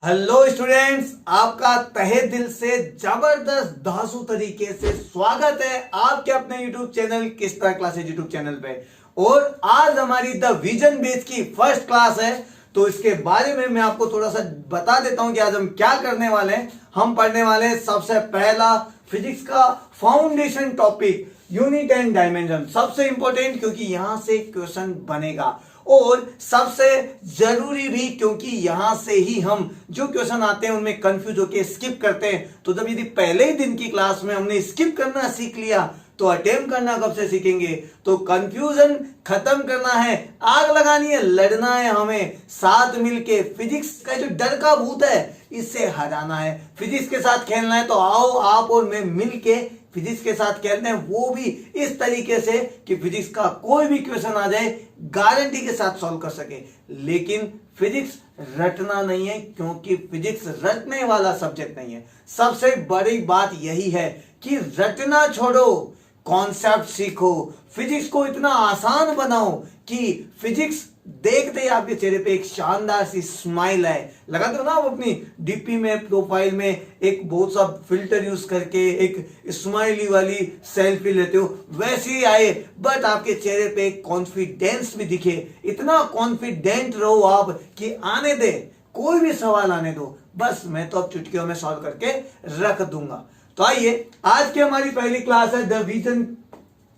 Hello students, आपका तहे दिल से जबरदस्त धांसू तरीके से स्वागत है आपके अपने यूट्यूब चैनल किस तरह क्लासेज यूट्यूब चैनल पे। और आज हमारी द विजन बेस की फर्स्ट क्लास है, तो इसके बारे में मैं आपको थोड़ा सा बता देता हूं कि आज हम क्या करने वाले हैं। हम पढ़ने वाले हैं सबसे पहला फिजिक्स का foundation topic unit and dimension, सबसे इंपॉर्टेंट क्योंकि यहां से क्वेश्चन बनेगा और सबसे जरूरी भी क्योंकि यहां से ही हम जो क्वेश्चन आते हैं उनमें कंफ्यूज होकर स्किप करते हैं। तो जब यदि पहले ही दिन की क्लास में हमने स्किप करना सीख लिया तो अटेम्प्ट करना कब से सीखेंगे। तो कंफ्यूजन खत्म करना है, आग लगानी है, लड़ना है, हमें साथ मिलके फिजिक्स का जो डर का भूत है इससे हराना है, फिजिक्स के साथ खेलना है। तो आओ आप और मैं मिलके फिजिक्स के साथ खेलते हैं, वो भी इस तरीके से कि फिजिक्स का कोई भी क्वेश्चन आ जाए गारंटी के साथ सॉल्व कर सके। लेकिन फिजिक्स रटना नहीं है, क्योंकि फिजिक्स रटने वाला सब्जेक्ट नहीं है। सबसे बड़ी बात यही है कि रटना छोड़ो, कॉन्सेप्ट सीखो, फिजिक्स को इतना आसान बनाओ कि फिजिक्स देखते ही आपके चेहरे पे एक शानदार सी स्माइल आए। लगाते हो ना आप अपनी डीपी में, प्रोफाइल में एक बहुत सा फिल्टर यूज करके एक स्माइली वाली सेल्फी लेते हो, वैसे ही आए, बट आपके चेहरे पे एक कॉन्फिडेंस भी दिखे। इतना कॉन्फिडेंट रहो आप कि आने दे, कोई भी सवाल आने दो, बस मैं तो अब चुटकियों में सॉल्व करके रख दूंगा। तो आइए, आज की हमारी पहली क्लास है द विजन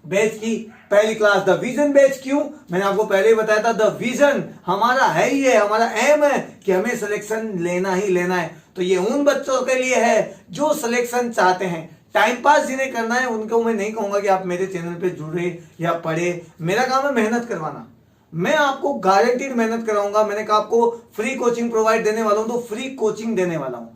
बैच की पहली क्लास। द विजन बैच क्यों, मैंने आपको पहले ही बताया था, द विजन हमारा है ही है, हमारा एम है कि हमें सिलेक्शन लेना ही लेना है। तो ये उन बच्चों के लिए है जो सिलेक्शन चाहते हैं, टाइम पास जिन्हें करना है, उनको मैं नहीं कहूंगा कि आप मेरे चैनल पे जुड़े या पढ़े। मेरा काम है मेहनत करवाना, मैं आपको गारंटीड मेहनत कराऊंगा। मैंने कहा आपको फ्री कोचिंग प्रोवाइड देने वाला हूं, तो फ्री कोचिंग देने वाला हूं,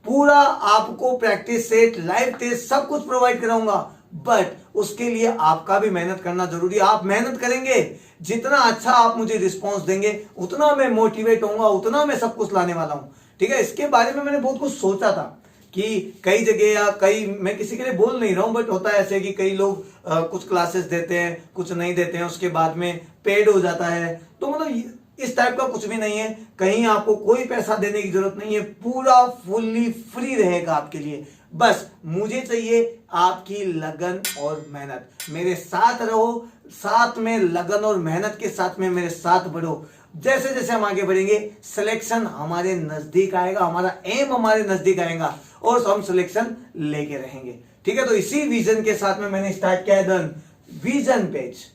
पूरा आपको प्रैक्टिस सेट, लाइव टेस्ट सब कुछ प्रोवाइड कराऊंगा। बट उसके लिए आपका भी मेहनत करना जरूरी है। आप मेहनत करेंगे, जितना अच्छा आप मुझे रिस्पांस देंगे उतना मैं मोटिवेट होऊंगा, उतना मैं सब कुछ लाने वाला हूं। ठीक है, इसके बारे में मैंने बहुत कुछ सोचा था कि कई जगह या कई, मैं किसी के लिए बोल नहीं रहा हूं, बट होता है ऐसे कि कई लोग कुछ क्लासेस देते हैं, कुछ नहीं देते हैं, उसके बाद में पेड हो जाता है। तो मतलब इस टाइप का कुछ भी नहीं है, कहीं आपको कोई पैसा देने की जरूरत नहीं है, पूरा फुल्ली फ्री रहेगा आपके लिए। बस मुझे चाहिए आपकी लगन और मेहनत, मेरे साथ रहो, साथ में लगन और मेहनत के साथ में मेरे साथ बढ़ो। जैसे जैसे हम आगे बढ़ेंगे सिलेक्शन हमारे नजदीक आएगा, हमारा एम हमारे नजदीक आएगा और हम सिलेक्शन लेके रहेंगे। ठीक है, तो इसी विजन के साथ में मैंने स्टार्ट किया है विजन पेज।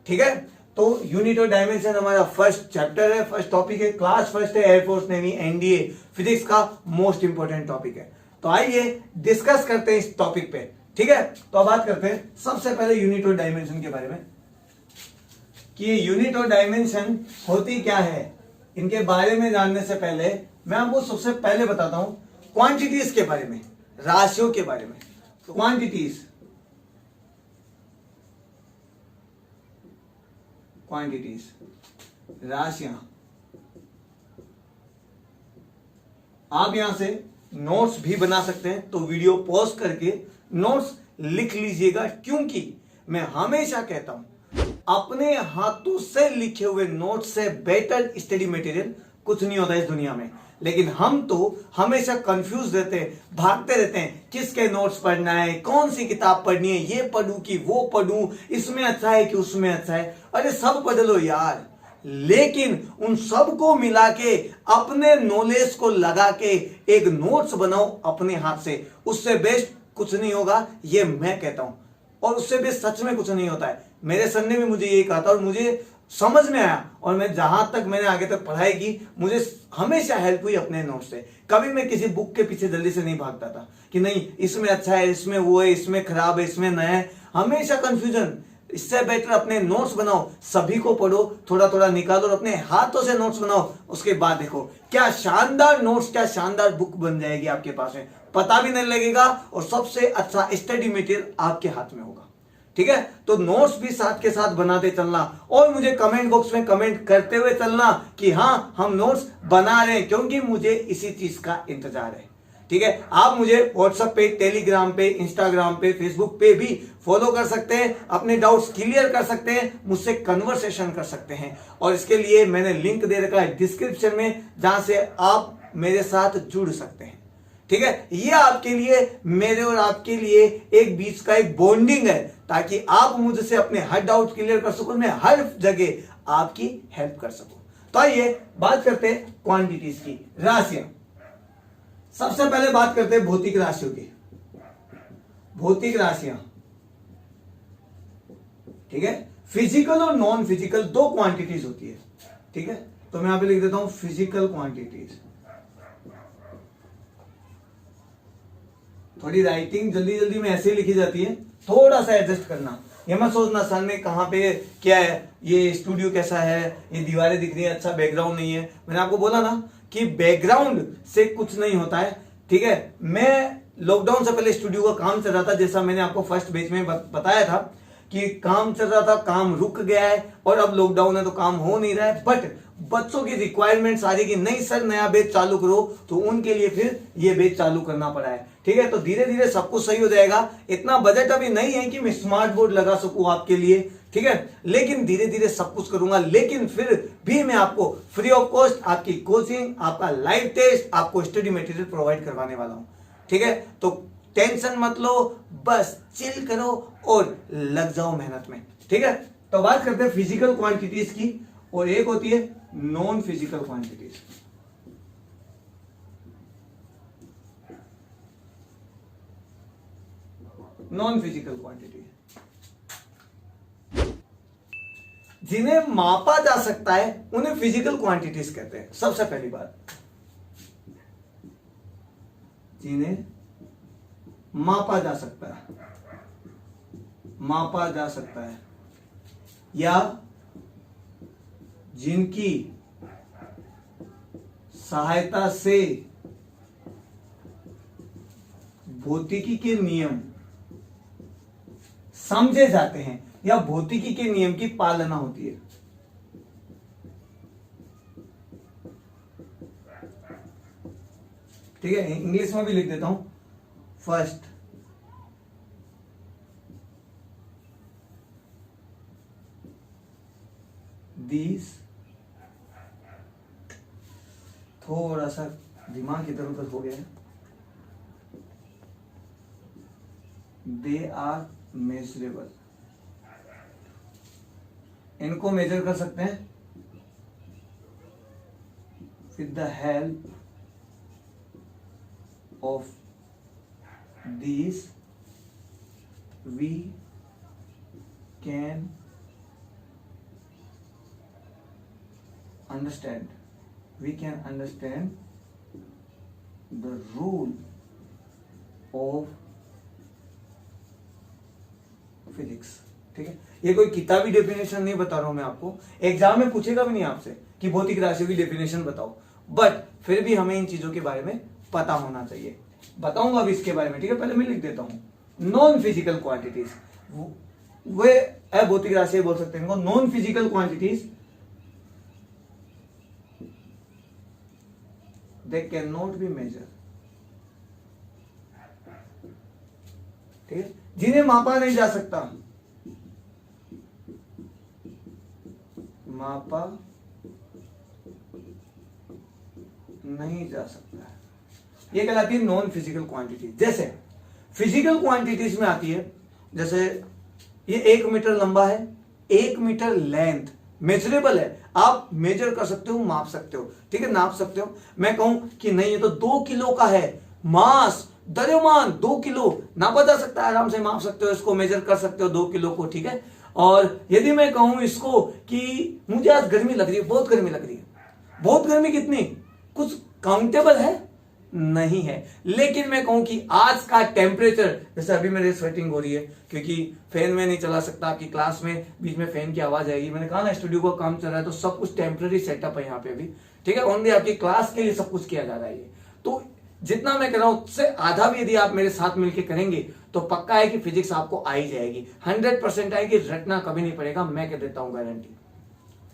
ठीक है, तो यूनिट और डायमेंशन हमारा फर्स्ट चैप्टर है, फर्स्ट टॉपिक है, क्लास फर्स्ट है, एयरफोर्स नेवी एनडीए फिजिक्स का मोस्ट इंपोर्टेंट टॉपिक है। तो आइए डिस्कस करते हैं इस टॉपिक पे। ठीक है, तो अब बात करते हैं सबसे पहले यूनिट और डायमेंशन के बारे में कि ये यूनिट और डायमेंशन होती क्या है। इनके बारे में जानने से पहले मैं आपको सबसे पहले बताता हूं क्वांटिटीज के बारे में, राशियों के बारे में। तो क्वांटिटीज राशियां, आप यहां से नोट्स भी बना सकते हैं, तो वीडियो पॉज करके नोट्स लिख लीजिएगा, क्योंकि मैं हमेशा कहता हूं अपने हाथों से लिखे हुए नोट्स से बेटर स्टडी मटेरियल कुछ नहीं होता इस दुनिया में। लेकिन हम तो हमेशा कंफ्यूज रहते हैं, भागते रहते हैं, किसके नोट्स पढ़ना है, कौन सी किताब पढ़नी है, ये पढ़ूं कि वो पढ़ूं, इसमें अच्छा है कि उसमें अच्छा है। अरे सब पढ़ लो यार, लेकिन उन सबको मिला के अपने नॉलेज को लगा के एक नोट्स बनाओ अपने हाथ से, उससे बेस्ट कुछ नहीं होगा, ये मैं कहता हूं। और उससे बेस्ट सच में कुछ नहीं होता है। मेरे सर ने भी मुझे यही कहा था और मुझे समझ में आया, और मैं जहां तक मैंने आगे तक पढ़ाई की, मुझे हमेशा हेल्प हुई अपने नोट्स से। कभी मैं किसी बुक के पीछे जल्दी से नहीं भागता था कि नहीं इसमें अच्छा है, इसमें वो है, इसमें खराब है, इसमें नया है, हमेशा कंफ्यूजन। इससे बेटर अपने नोट्स बनाओ, सभी को पढ़ो, थोड़ा थोड़ा निकालो और अपने हाथों से नोट्स बनाओ। उसके बाद देखो क्या शानदार नोट्स, क्या शानदार बुक बन जाएगी आपके पास में, पता भी नहीं लगेगा और सबसे अच्छा स्टडी मटेरियल आपके हाथ में होगा। ठीक है, तो नोट्स भी साथ के साथ बनाते चलना और मुझे कमेंट बॉक्स में कमेंट करते हुए चलना कि हाँ हम नोट्स बना रहे हैं, क्योंकि मुझे इसी चीज का इंतजार है। ठीक है, आप मुझे व्हाट्सएप पे, टेलीग्राम पे, इंस्टाग्राम पे, फेसबुक पे भी फॉलो कर सकते हैं, अपने डाउट्स क्लियर कर सकते हैं, मुझसे कन्वर्सेशन कर सकते हैं। और इसके लिए मैंने लिंक दे रखा है डिस्क्रिप्शन में, जहां से आप मेरे साथ जुड़ सकते हैं। ठीक है, ये आपके लिए, मेरे और आपके लिए एक बीच का एक बॉन्डिंग है, ताकि आप मुझसे अपने हर डाउट क्लियर कर सको, मैं हर जगह आपकी हेल्प कर सकूं। तो आइए बात करते हैं क्वांटिटीज की, राशियां। सबसे पहले बात करते हैं भौतिक राशियों की। भौतिक राशियां, ठीक है, फिजिकल और नॉन फिजिकल दो क्वांटिटीज होती है। ठीक है, तो मैं यहां पे लिख देता हूं फिजिकल क्वांटिटीज। थोड़ी राइटिंग जल्दी जल्दी में ऐसे ही लिखी जाती है, थोड़ा सा एडजस्ट करना। ये मत सोचना सर ने कहां पे क्या है, ये स्टूडियो कैसा है, ये दीवारें दिख रही है, अच्छा बैकग्राउंड नहीं है। मैंने आपको बोला ना कि बैकग्राउंड से कुछ नहीं होता है। ठीक है, मैं लॉकडाउन से पहले स्टूडियो का काम चल रहा था, जैसा मैंने आपको फर्स्ट बैच में बताया था कि काम चल रहा था, काम रुक गया है और अब लॉकडाउन है तो काम हो नहीं रहा है। बट बच्चों की रिक्वायरमेंट आ रही कि नहीं सर नया बैच चालू करो, तो उनके लिए फिर ये बैच चालू करना पड़ा है। ठीक है, तो धीरे धीरे सब कुछ सही हो जाएगा। इतना बजट अभी नहीं है कि मैं स्मार्ट बोर्ड लगा सकूं आपके लिए। ठीक है, लेकिन धीरे धीरे सब कुछ करूंगा। लेकिन फिर भी मैं आपको फ्री ऑफ कॉस्ट आपकी कोचिंग, आपका लाइव टेस्ट, आपको स्टडी मटेरियल प्रोवाइड करवाने वाला हूं। ठीक है, तो टेंशन मत लो, बस चिल करो और लग जाओ मेहनत में। ठीक है, तो बात करते हैं फिजिकल क्वांटिटीज की, और एक होती है non physical quantities. Non physical quantity जिन्हें मापा जा सकता है उन्हें फिजिकल क्वांटिटीज कहते हैं। सबसे पहली बात, जिन्हें मापा जा सकता है, मापा जा सकता है, या जिनकी सहायता से भौतिकी के नियम समझे जाते हैं या भौतिकी के नियम की पालना होती है। ठीक है, इंग्लिश में भी लिख देता हूं। फर्स्ट, दीज, थोड़ा सा दिमाग इधर उधर हो गया है, दे आर मेजरेबल, इनको मेजर कर सकते हैं with the help of these we can understand the rule of physics। ठीक है, ये कोई किताबी डेफिनेशन नहीं बता रहा हूं मैं आपको, एग्जाम में पूछेगा भी नहीं आपसे कि भौतिक राशियों की डेफिनेशन बताओ, बट फिर भी हमें इन चीजों के बारे में पता होना चाहिए। बताऊंगा अब इसके बारे में। ठीक है, पहले मैं लिख देता हूं नॉन फिजिकल क्वांटिटीज, वे अभौतिक राशि बोल सकते हैं इनको। Non physical quantities they can not be measure. ठीक है, जिन्हें मापा नहीं जा सकता, मापा नहीं जा सकता है, ये कहलाती है नॉन फिजिकल क्वांटिटी। जैसे फिजिकल क्वांटिटीज में आती है, जैसे ये 1 मीटर लंबा है, 1 मीटर लेंथ मेजरेबल है, आप मेजर कर सकते हो, माप सकते हो। ठीक है, नाप सकते हो। मैं कहूं कि नहीं ये तो 2 किलो का है, मास द्रव्यमान 2 किलो नापा जा सकता है, आराम से माप सकते हो, इसको मेजर कर सकते हो 2 किलो को। ठीक है, और यदि मैं कहूं इसको कि मुझे आज गर्मी लग रही है, बहुत गर्मी लग रही है, बहुत गर्मी कितनी, कुछ काउंटेबल है नहीं है। लेकिन मैं कहूं कि आज का टेम्परेचर, जैसे अभी मेरी स्वेटिंग हो रही है क्योंकि फैन में नहीं चला सकता, आपकी क्लास में बीच में फैन की आवाज आएगी। मैंने कहा ना स्टूडियो का काम चल रहा है, तो सब कुछ टेम्पररी सेटअप है यहाँ पे भी। ठीक है, ओनली आपकी क्लास के लिए सब कुछ किया जा रहा है। तो जितना मैं कर रहा हूं उससे आधा भी यदि आप मेरे साथ मिलकर करेंगे तो पक्का है कि फिजिक्स आपको आ ही जाएगी, 100% आएगी, रटना कभी नहीं पड़ेगा, मैं कह देता हूं गारंटी।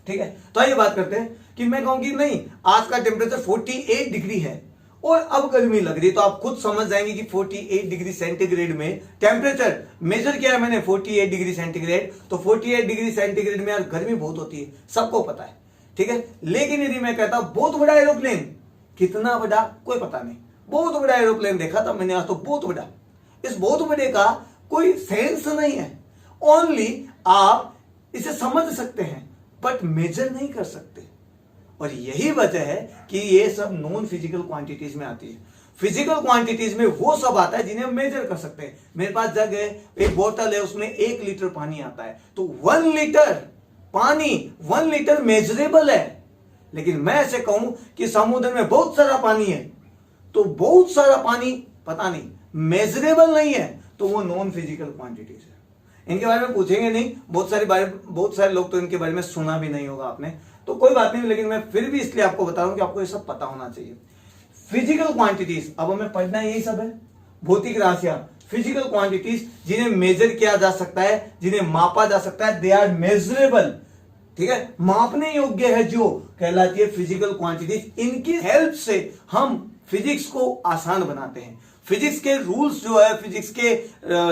ठीक है, तो आइए बात करते हैं कि मैं कहूंगी नहीं आज का टेम्परेचर 48 डिग्री है और अब गर्मी लग रही है, तो आप खुद समझ जाएंगे कि 48 डिग्री सेंटीग्रेड में टेम्परेचर मेजर किया है मैंने 48 डिग्री सेंटीग्रेड, तो 48 डिग्री सेंटीग्रेड में यार गर्मी बहुत होती है, सबको पता है। ठीक है, लेकिन यदि मैं कहता बहुत बड़ा एरोप्लेन, कितना बड़ा कोई पता नहीं, बहुत बड़ा एरोप्लेन देखा था मैंने आज, तो बहुत बड़ा। इस बहुत बड़े का कोई सेंस नहीं है, ओनली आप इसे समझ सकते हैं बट मेजर नहीं कर सकते। और यही वजह है कि ये सब नॉन फिजिकल क्वांटिटीज में आती है। फिजिकल क्वांटिटीज में वो सब आता है जिन्हें हम मेजर कर सकते हैं। मेरे पास जग है, एक बोतल है, उसमें 1 लीटर पानी आता है, तो 1 लीटर पानी, 1 लीटर मेजरेबल है। लेकिन मैं ऐसे कहूं कि समुद्र में बहुत सारा पानी है, तो बहुत सारा पानी पता नहीं, मेजरेबल नहीं है, तो वो नॉन फिजिकल क्वांटिटीज है। इनके बारे में पूछेंगे नहीं, बहुत सारे लोग तो इनके बारे में सुना भी नहीं होगा आपने, तो कोई बात नहीं, लेकिन मैं फिर भी इसलिए आपको बता रहा हूं कि आपको ये सब पता होना चाहिए। फिजिकल क्वांटिटीज, अब हमें पढ़ना यही सब है, भौतिक राशियां, फिजिकल क्वांटिटीज जिन्हें मेजर किया जा सकता है, जिन्हें मापा जा सकता है, दे आर मेजरेबल। ठीक है, मापने योग्य है जो कहलाती है फिजिकल क्वांटिटीज। इनकी हेल्प से हम फिजिक्स को आसान बनाते हैं। फिजिक्स के रूल्स जो है, फिजिक्स के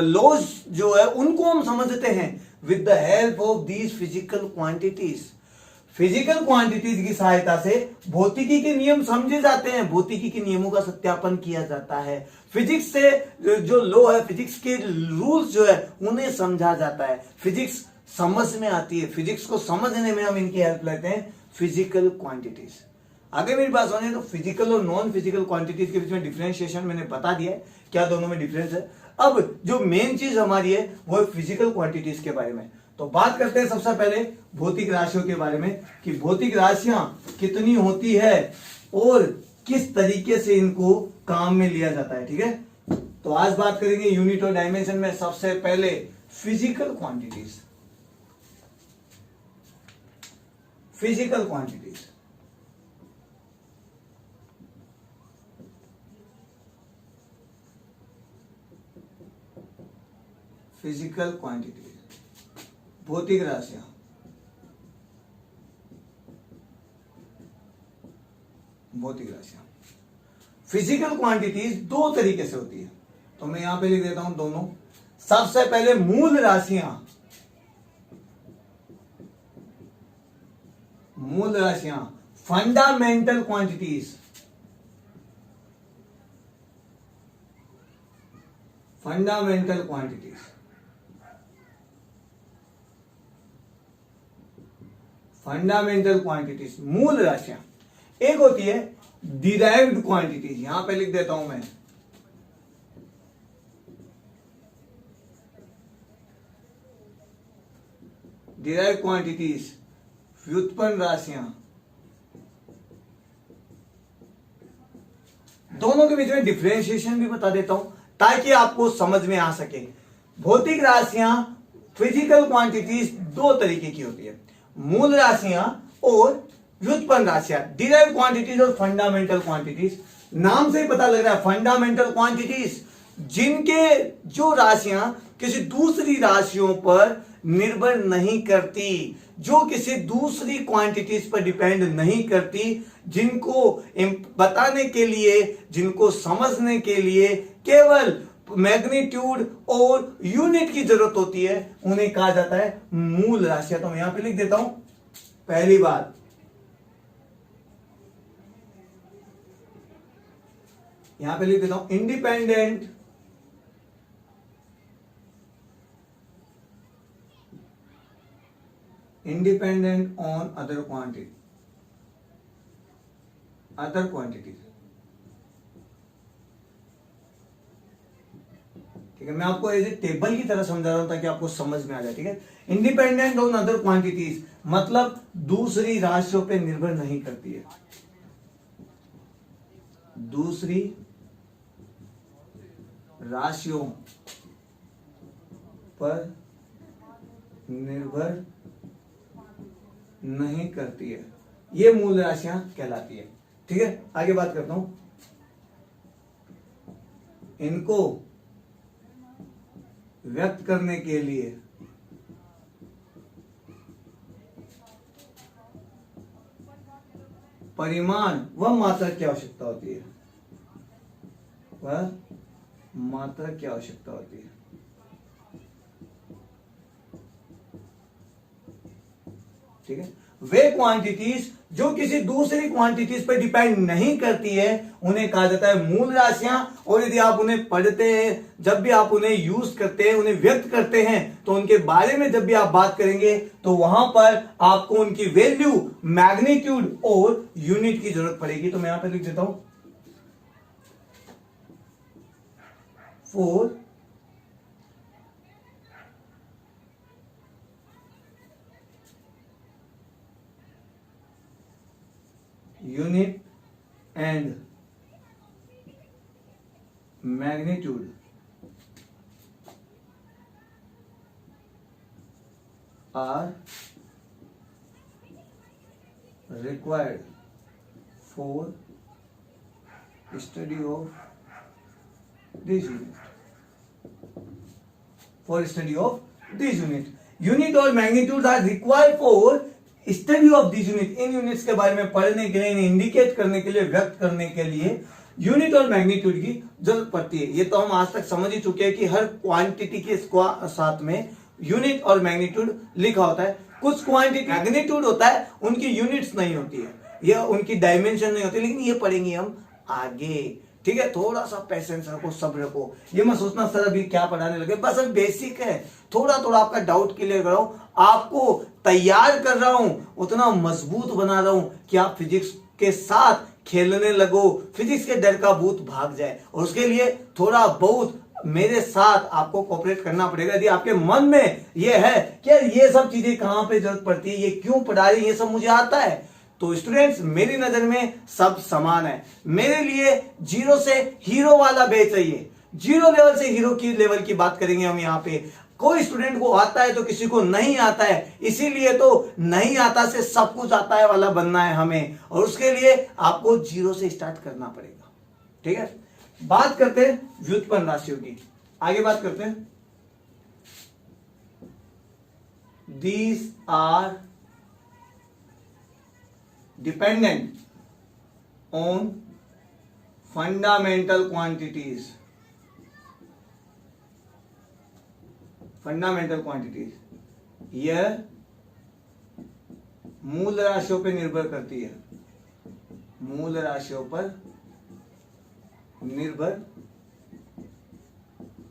लॉज जो है, उनको हम समझते हैं with the help of these physical quantities. Physical quantities की सहायता से भौतिकी के नियम समझे जाते हैं, भौतिकी के नियमों का सत्यापन किया जाता है। फिजिक्स से जो लॉ है, फिजिक्स के रूल्स जो है, उन्हें समझा जाता है, फिजिक्स समझ में आती है। फिजिक्स को समझने में हम इनकी हेल्प लेते हैं, फिजिकल क्वांटिटीज। आगे मेरी बात सुनिए, तो फिजिकल और नॉन फिजिकल क्वांटिटीज के बीच में डिफरेंशिएशन मैंने बता दिया है, क्या दोनों में डिफरेंस है। अब जो मेन चीज हमारी है वो है फिजिकल क्वांटिटीज के बारे में। तो बात करते हैं सबसे पहले भौतिक राशियों के बारे में, कि भौतिक राशियां कितनी होती है और किस तरीके से इनको काम में लिया जाता है। ठीक है, तो आज बात करेंगे यूनिट और डायमेंशन में। सबसे पहले physical quantities. Physical quantities, physical quantities, भौतिक राशियां। भौतिक राशियां, फिजिकल क्वांटिटीज दो तरीके से होती है, तो मैं यहां पे लिख देता हूं दोनों। सबसे पहले मूल राशियां, मूल राशियां, fundamental quantities. Fundamental quantities, fundamental quantities, मूल राशियां। एक होती है डिराइव्ड क्वांटिटीज, यहां पे लिख देता हूं मैं, डिराइव्ड क्वांटिटीज, व्युत्पन्न राशियां। दोनों के बीच में डिफरेंशिएशन भी बता देता हूं ताकि आपको समझ में आ सके। भौतिक राशियां, फिजिकल क्वांटिटीज दो तरीके की होती है, मूल राशियां और व्युत्पन्न राशियां, डिराइव्ड क्वांटिटीज और फंडामेंटल क्वांटिटीज। नाम से ही पता लग रहा है, फंडामेंटल क्वांटिटीज, जिनके जो राशियां किसी दूसरी राशियों पर निर्भर नहीं करती, जो किसी दूसरी क्वांटिटीज पर डिपेंड नहीं करती, जिनको बताने के लिए, जिनको समझने के लिए केवल मैग्नीट्यूड और यूनिट की जरूरत होती है, उन्हें कहा जाता है मूल राशियां। तो मैं यहां पे लिख देता हूं, पहली बात, यहां पे लिख देता हूं independent on other quantity, other quantities. ठीक है, मैं आपको एज ए टेबल की तरह समझा रहा हूं ताकि आपको समझ में आ जाए। ठीक है, इंडिपेंडेंट ऑन अदर क्वांटिटीज मतलब दूसरी राशियों पे निर्भर नहीं करती है, दूसरी राशियों पर निर्भर नहीं करती है, ये मूल राशियां कहलाती है। ठीक है, आगे बात करता हूं, इनको व्यक्त करने के लिए परिमाण व मात्रा की आवश्यकता होती है, वह मात्रा की आवश्यकता होती है। ठीक है, वे क्वांटिटीज जो किसी दूसरी क्वांटिटीज पर डिपेंड नहीं करती है उन्हें कहा जाता है मूल राशियां। और यदि आप उन्हें पढ़ते हैं, जब भी आप उन्हें यूज करते हैं, उन्हें व्यक्त करते हैं, तो उनके बारे में जब भी आप बात करेंगे तो वहां पर आपको उनकी वैल्यू, मैग्नीट्यूड और यूनिट की जरूरत पड़ेगी। तो मैं यहां पर लिख देता हूं four unit and magnitude are required for study of this unit. For study of this unit. Unit और magnitude are required for study of this unit. In units के बारे में पढ़ने के लिए, इन्हें इंडिकेट करने के लिए, व्यक्त करने के लिए यूनिट और मैग्नीट्यूड की जरूरत पड़ती है। ये तो हम आज तक समझ ही चुके हैं कि हर क्वांटिटी के साथ में यूनिट और मैग्नीट्यूड लिखा होता है। कुछ क्वांटिटी मैग्नीट्यूड होता है, उनकी यूनिट्स नहीं होती है, ये उनकी डायमेंशन नहीं होती, लेकिन ये पढ़ेंगे हम आगे। ठीक है, थोड़ा सा पेशेंस रखो, सब्र रखो। ये मत सोचना सर अभी क्या पढ़ाने लगे, बस अभी बेसिक है, थोड़ा थोड़ा आपका डाउट क्लियर कर रहा हूं, आपको तैयार कर रहा हूं, उतना मजबूत बना रहा हूं कि आप फिजिक्स के साथ खेलने लगो, फिजिक्स के डर का भूत भाग जाए। और उसके लिए थोड़ा बहुत मेरे साथ आपको कोऑपरेट करना पड़ेगा। यदि आपके मन में ये है कि ये सब चीजें कहां पे जरूरत पड़ती है, ये क्यों पढ़ा रही है, ये सब मुझे आता है, तो स्टूडेंट्स मेरी नजर में सब समान है। मेरे लिए जीरो से हीरो वाला बैच चाहिए, जीरो लेवल से हीरो की लेवल की बात करेंगे हम यहाँ पे। कोई स्टूडेंट को आता है तो किसी को नहीं आता है, इसीलिए तो नहीं आता से सब कुछ आता है वाला बनना है हमें, और उसके लिए आपको जीरो से स्टार्ट करना पड़ेगा। ठीक है, बात करते हैं व्युत्पन्न राशियों की, आगे बात करते हैं। These are dependent on fundamental quantities. Fundamental quantities यह मूल राशियों पर निर्भर करती है, मूल राशियों पर निर्भर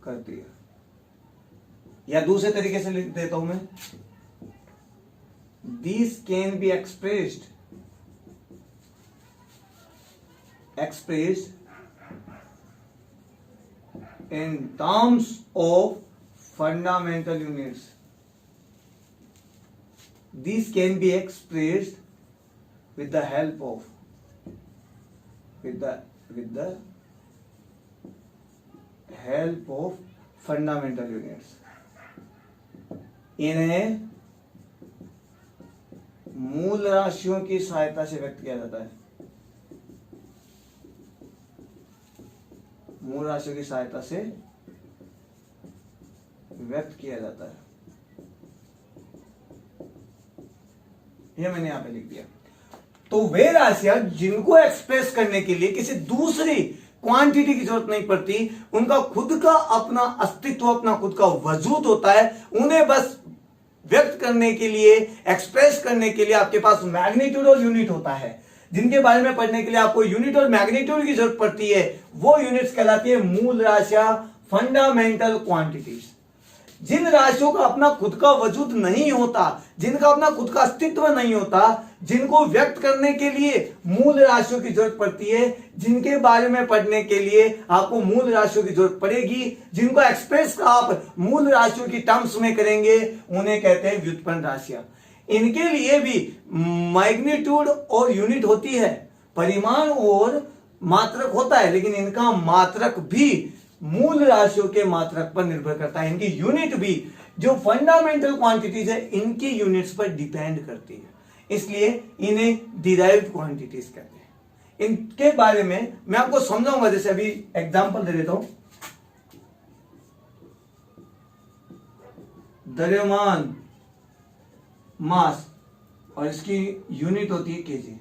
करती है, या दूसरे तरीके से लिख देता हूं मैं, these can be expressed in terms of fundamental units. These can be expressed with the help of help of fundamental units. इन्हें मूल राशियों की सहायता से व्यक्त किया जाता है, मूल राशियों की सहायता से व्यक्त किया जाता है। यह मैंने यहां पे लिख दिया। तो वे राशियां जिनको एक्सप्रेस करने के लिए किसी दूसरी क्वांटिटी की जरूरत नहीं पड़ती, उनका खुद का अपना अस्तित्व, अपना खुद का वजूद होता है, उन्हें बस व्यक्त करने के लिए, एक्सप्रेस करने के लिए आपके पास मैग्नीट्यूड और यूनिट होता है। जिनके बारे में पढ़ने के लिए आपको यूनिट और मैग्नीट्यूड की जरूरत पड़ती है, वो यूनिट्स कहलाती है मूल राशियां, फंडामेंटल क्वांटिटीज। जिन राशियों का अपना खुद का वजूद नहीं होता, जिनका अपना खुद का अस्तित्व नहीं होता, जिनको व्यक्त करने के लिए मूल राशियों की जरूरत पड़ती है, जिनके बारे में पढ़ने के लिए आपको मूल राशियों की जरूरत पड़ेगी, जिनको एक्सप्रेस आप मूल राशियों की टर्म्स में करेंगे, उन्हें कहते हैं व्युत्पन्न राशियां। इनके लिए भी मैग्नीट्यूड और यूनिट होती है, परिमाण और मात्रक होता है, लेकिन इनका मात्रक भी मूल राशियों के मात्रक पर निर्भर करता है। इनकी यूनिट भी जो फंडामेंटल क्वांटिटीज है, इनकी यूनिट्स पर डिपेंड करती है, इसलिए इन्हें डिराइव्ड क्वांटिटीज कहते हैं। इनके बारे में मैं आपको समझाऊंगा, जैसे अभी एग्जांपल दे देता हूं। द्रव्यमान मास, और इसकी यूनिट होती है केजी।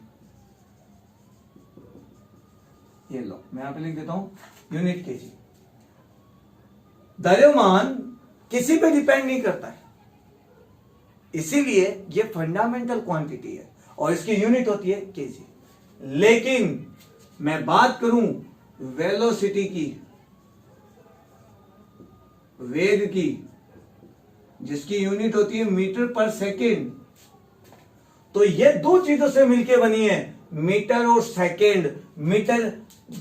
ये लो मैं यहां पे लिख देता हूं यूनिट केजी। द्रव्यमान किसी पे डिपेंड नहीं करता है, इसीलिए ये फंडामेंटल क्वांटिटी है और इसकी यूनिट होती है केजी। लेकिन मैं बात करूं वेलोसिटी की, वेग की, जिसकी यूनिट होती है मीटर पर सेकेंड, तो ये दो चीजों से मिलकर बनी है, मीटर और सेकेंड। मीटर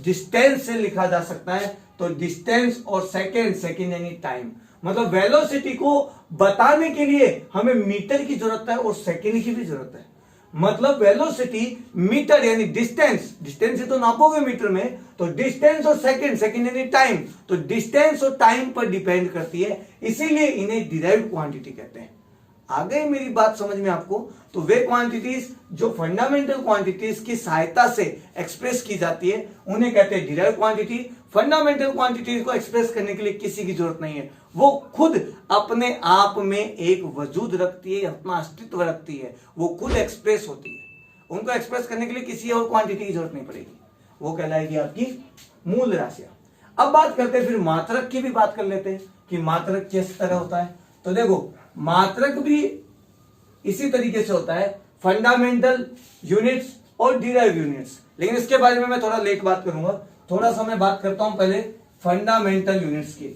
डिस्टेंस से लिखा जा सकता है, तो डिस्टेंस और सेकेंड, सेकेंड यानी टाइम। मतलब वेलोसिटी को बताने के लिए हमें मीटर की जरूरत है और सेकेंड की भी जरूरत है। मतलब वेलोसिटी मीटर यानी डिस्टेंस, डिस्टेंस से तो नापोगे मीटर में, तो डिस्टेंस और सेकेंड, सेकेंड यानी टाइम, तो डिस्टेंस और टाइम पर डिपेंड करती है, इसीलिए इन्हें डिराइव्ड क्वांटिटी कहते हैं। आ गई मेरी बात समझ में आपको? तो वे क्वांटिटीज जो फंडामेंटल क्वांटिटीज की सहायता से एक्सप्रेस की जाती है उन्हें कहते हैं डिराइव्ड क्वांटिटी। फंडामेंटल क्वांटिटीज को एक्सप्रेस करने के लिए किसी की जरूरत नहीं है, वो खुद अपने आप में एक वजूद रखती है, अपना अस्तित्व रखती है, वो खुद एक्सप्रेस होती है। उनको एक्सप्रेस करने के लिए किसी और क्वांटिटी की जरूरत नहीं पड़ेगी, वो कहलाएगी आपकी मूल राशियां। अब बात करते हैं फिर मात्रक की भी बात कर लेते हैं कि मात्रक किस तरह होता है। तो देखो मात्रक भी इसी तरीके से होता है, फंडामेंटल यूनिट्स और डिराइव यूनिट्स। लेकिन इसके बारे में मैं थोड़ा लेट बात करूंगा, थोड़ा सा मैं बात करता हूं पहले फंडामेंटल यूनिट्स की,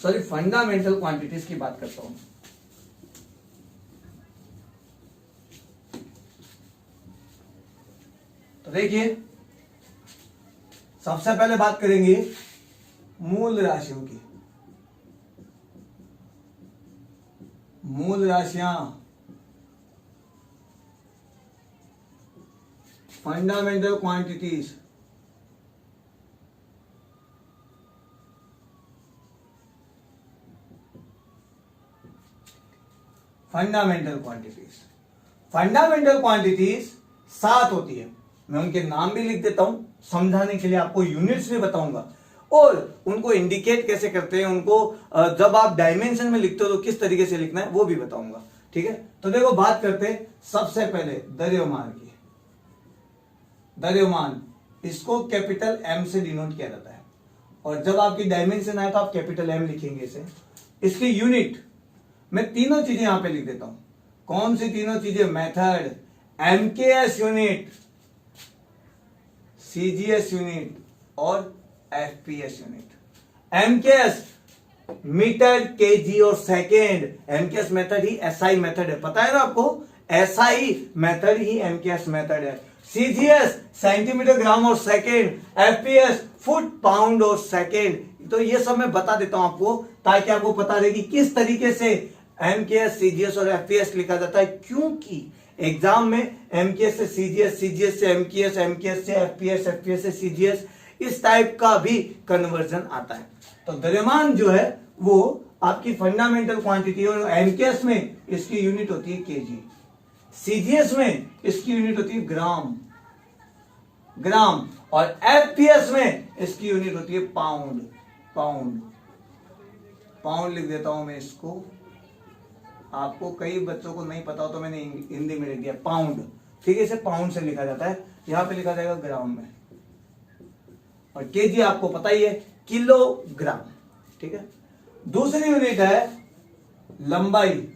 सॉरी फंडामेंटल क्वांटिटीज की बात करता हूं। तो देखिए सबसे पहले बात करेंगे मूल राशियों की। मूल राशियां fundamental quantities. Fundamental quantities, fundamental quantities 7 होती है। मैं उनके नाम भी लिख देता हूं समझाने के लिए, आपको यूनिट्स भी बताऊंगा और उनको इंडिकेट कैसे करते हैं, उनको जब आप डायमेंशन में लिखते हो तो किस तरीके से लिखना है वो भी बताऊंगा। ठीक है, तो देखो बात करते हैं सबसे पहले द्रव्यमान की। द्रव्यमान इसको कैपिटल एम से डिनोट किया जाता है और जब आपकी डायमेंशन आए तो आप कैपिटल एम लिखेंगे इसे। इसकी यूनिट मैं तीनों चीजें यहां पे लिख देता हूं। कौन सी तीनों चीजें? Method, MKS unit, CGS unit और FPS unit. MKS metre, KG और सेकेंड। एमकेएस मेथड ही एसआई मेथड है, पता है ना आपको? एसआई मेथड ही एमकेएस मेथड है। सीजीएस सेंटीमीटर, ग्राम और सेकेंड। एफपीएस फुट, पाउंड और सेकेंड। तो ये सब मैं बता देता हूं आपको ताकि आपको पता रहे कि किस तरीके से एमकेएस, सीजीएस और एफपीएस लिखा जाता है, क्योंकि एग्जाम में एमकेएस से सीजीएस, सीजीएस से एमकेएस, एमकेएस से एफपीएस, एफपीएस से सीजीएस, इस टाइप का भी कन्वर्जन आता है। तो द्रव्यमान जो है वो आपकी फंडामेंटल क्वांटिटी है और एमकेएस में इसकी यूनिट होती है केजी, सीजीएस में इसकी यूनिट होती है ग्राम, ग्राम, और एफपीएस में इसकी यूनिट होती है पाउंड, पाउंड। पाउंड लिख देता हूं मैं इसको, आपको कई बच्चों को नहीं पता हो तो मैंने हिंदी में लिख दिया पाउंड। ठीक है, इसे पाउंड से लिखा जाता है, यहां पे लिखा जाएगा ग्राम में। और केजी आपको पता ही है, किलोग्राम। ठीक है, दूसरी यूनिट है लंबाई।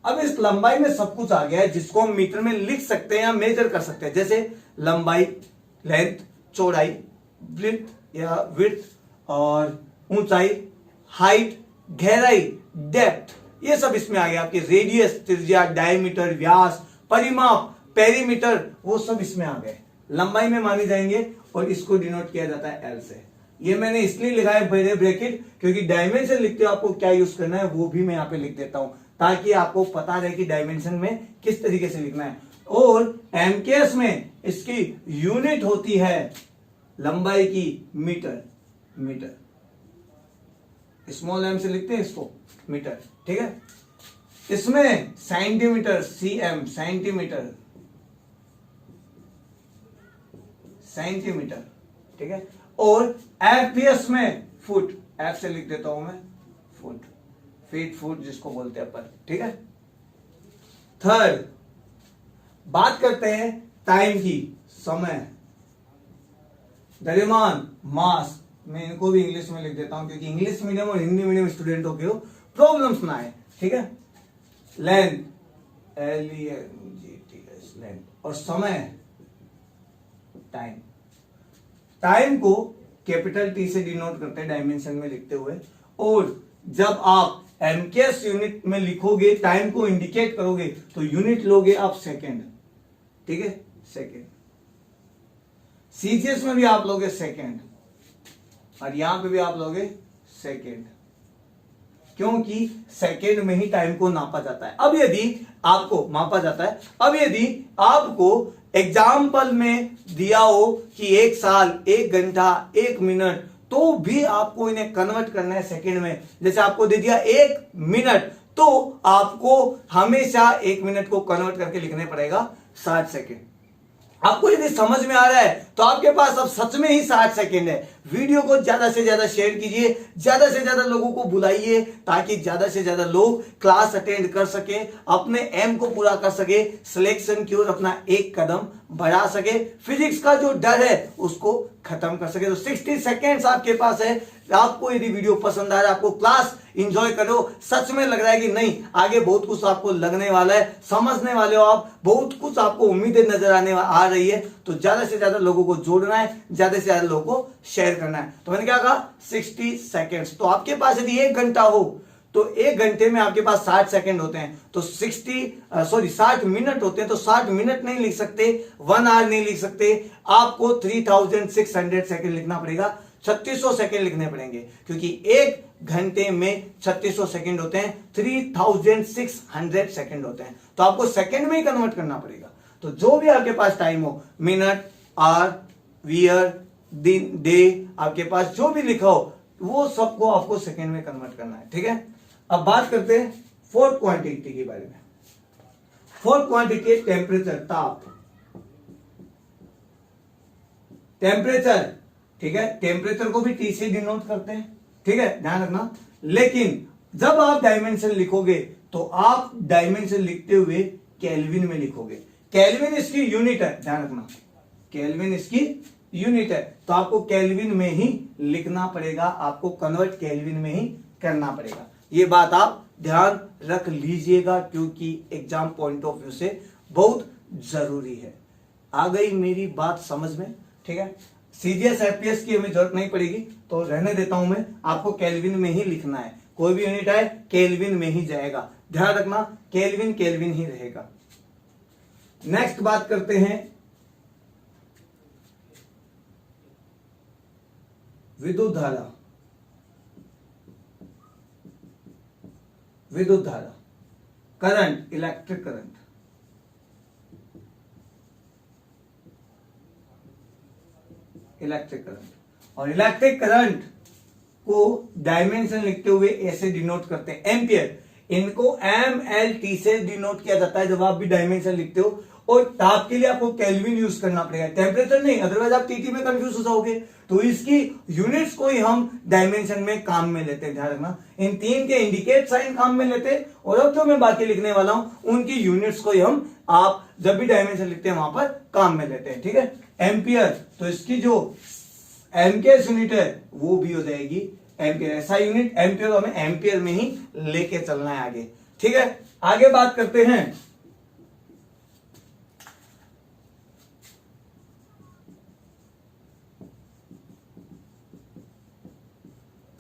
अब इस लंबाई में सब कुछ आ गया है जिसको हम मीटर में लिख सकते हैं या मेजर कर सकते हैं, जैसे लंबाई, लेंथ, चौड़ाई, ब्रेड्थ या विड्थ, और ऊंचाई, हाइट, गहराई, डेप्थ, ये सब इसमें आ गया। आपके रेडियस, त्रिज्या, डायमीटर, व्यास, परिमाप, पेरीमीटर, वो सब इसमें आ गए, लंबाई में माने जाएंगे और इसको डिनोट किया जाता है एल से। ये मैंने इसलिए लिखा है बड़े ब्रैकेट क्योंकि डायमेंशन लिखते हो आपको क्या यूज करना है वो भी मैं यहां पे लिख देता हूं ताकि आपको पता रहे कि डायमेंशन में किस तरीके से लिखना है। और एमकेएस में इसकी यूनिट होती है लंबाई की मीटर, मीटर, स्मॉल एम से लिखते हैं इसको मीटर। ठीक है, इसमें सेंटीमीटर, सीएम, सेंटीमीटर, सेंटीमीटर। ठीक है, और एफपीएस में फुट, एफ से लिख देता हूं मैं फुट, फीट, फुट जिसको बोलते हैं अपन। ठीक है, थर्ड बात करते हैं टाइम की, समय, द्रव्यमान, मास। मैं इनको भी इंग्लिश में लिख देता हूं क्योंकि इंग्लिश मीडियम और हिंदी मीडियम स्टूडेंट हो गए हो प्रॉब्लम्स ना आए, ठीक है। लेंथ LENGTH लेंथ, और समय टाइम, टाइम को कैपिटल T से डिनोट करते हैं डायमेंशन में लिखते हुए, और जब आप MKS यूनिट में लिखोगे, टाइम को इंडिकेट करोगे तो यूनिट लोगे आप सेकेंड, ठीक है, सेकेंड। CGS में भी आप लोगे सेकेंड, और यहां पे भी आप लोगे सेकेंड, क्योंकि सेकेंड में ही टाइम को नापा जाता है। अब यदि आपको मापा जाता है, अब यदि आपको एग्जाम्पल में दिया हो कि 1 साल, 1 घंटा, 1 मिनट, तो भी आपको इन्हें कन्वर्ट करना है सेकंड में। जैसे आपको दे दिया 1 मिनट, तो आपको हमेशा 1 मिनट को कन्वर्ट करके लिखने पड़ेगा 60 सेकंड। आपको यदि समझ में आ रहा है तो आपके पास अब सच में ही 60 सेकंड है। वीडियो को ज्यादा से ज्यादा शेयर कीजिए, ज्यादा से ज्यादा लोगों को बुलाइए, ताकि ज्यादा से ज्यादा लोग क्लास अटेंड कर सके, अपने एम को पूरा कर सके, सिलेक्शन की ओर अपना एक कदम बढ़ा सके, फिजिक्स का जो डर है उसको खत्म कर सके। तो 60 सेकेंड्स आपके पास है। आपको यदि वीडियो पसंद आ रहा है, आपको क्लास इंजॉय करो, सच में लग रहा है कि नहीं आगे बहुत कुछ आपको लगने वाला है, समझने वाले हो आप, बहुत कुछ आपको उम्मीदें नजर आने आ रही है, तो ज्यादा से ज्यादा लोगों को जोड़ना है, ज्यादा से ज्यादा लोगों को शेयर करना है। तो मैंने क्या कहा 60 सेकेंड्स। तो आपके पास यदि 1 घंटा हो तो 1 घंटे में आपके पास 60 सेकंड होते हैं, तो 60 मिनट होते हैं, तो 60 मिनट नहीं लिख सकते, 1 आवर नहीं लिख सकते, आपको 3600 सेकंड लिखना पड़ेगा, 3600 सेकंड लिखने पड़ेंगे, क्योंकि 1 घंटे में 3600 सेकंड होते हैं, 3600 सेकंड होते हैं, तो आपको सेकंड में ही कन्वर्ट करना पड़ेगा। तो जो भी आपके पास टाइम हो, मिनट, आवर, ईयर, दिन, डे, आपके पास जो भी लिखा हो वो सबको आपको सेकंड में कन्वर्ट करना है, ठीक है। अब बात करते हैं फोर्थ क्वांटिटी के बारे में। फोर्थ क्वांटिटी है टेम्परेचर, ताप, टेम्परेचर, ठीक है। टेम्परेचर को भी T से डिनोट करते हैं, ठीक है, ध्यान रखना। लेकिन जब आप डायमेंशन लिखोगे तो आप डायमेंशन लिखते हुए केल्विन में लिखोगे। केल्विन इसकी यूनिट है, ध्यान रखना, केल्विन इसकी यूनिट है, तो आपको केल्विन में ही लिखना पड़ेगा, आपको कन्वर्ट केल्विन में ही करना पड़ेगा। ये बात आप ध्यान रख लीजिएगा, क्योंकि एग्जाम पॉइंट ऑफ व्यू से बहुत जरूरी है। आ गई मेरी बात समझ में, ठीक है। CGS FPS की हमें जरूरत नहीं पड़ेगी, तो रहने देता हूं मैं, आपको केल्विन में ही लिखना है, कोई भी यूनिट आए केल्विन में ही जाएगा, ध्यान रखना, केल्विन केल्विन ही रहेगा। नेक्स्ट बात करते हैं विद्युत धारा। विद्युत धारा, current, electric current, electric current, और इलेक्ट्रिक करंट को डायमेंशन लिखते हुए ऐसे डिनोट करते हैं, एम्पियर। इनको MLT से डिनोट किया जाता है जब आप भी डायमेंशन लिखते हो, और ताप के लिए आपको केल्विन यूज करना पड़ेगा, टेम्परेचर नहीं, अदरवाइज आप TT में कंफ्यूज हो जाओगे। तो इसकी यूनिट्स को ही हम डायमेंशन में काम में लेते हैं, ध्यान रखना। इन 3 के इंडिकेट साइन काम में लेते हैं, और अब जो मैं बाकी लिखने वाला हूं उनकी यूनिट्स को ही हम, आप जब भी डायमेंशन लिखते हैं वहां पर काम में लेते हैं, ठीक है। एम्पियर, तो इसकी जो MKS यूनिट है वो भी हो जाएगी एम्पियर, ऐसा यूनिट एम्पियर, हमें एम्पियर में ही लेके चलना है आगे, ठीक है। आगे बात करते हैं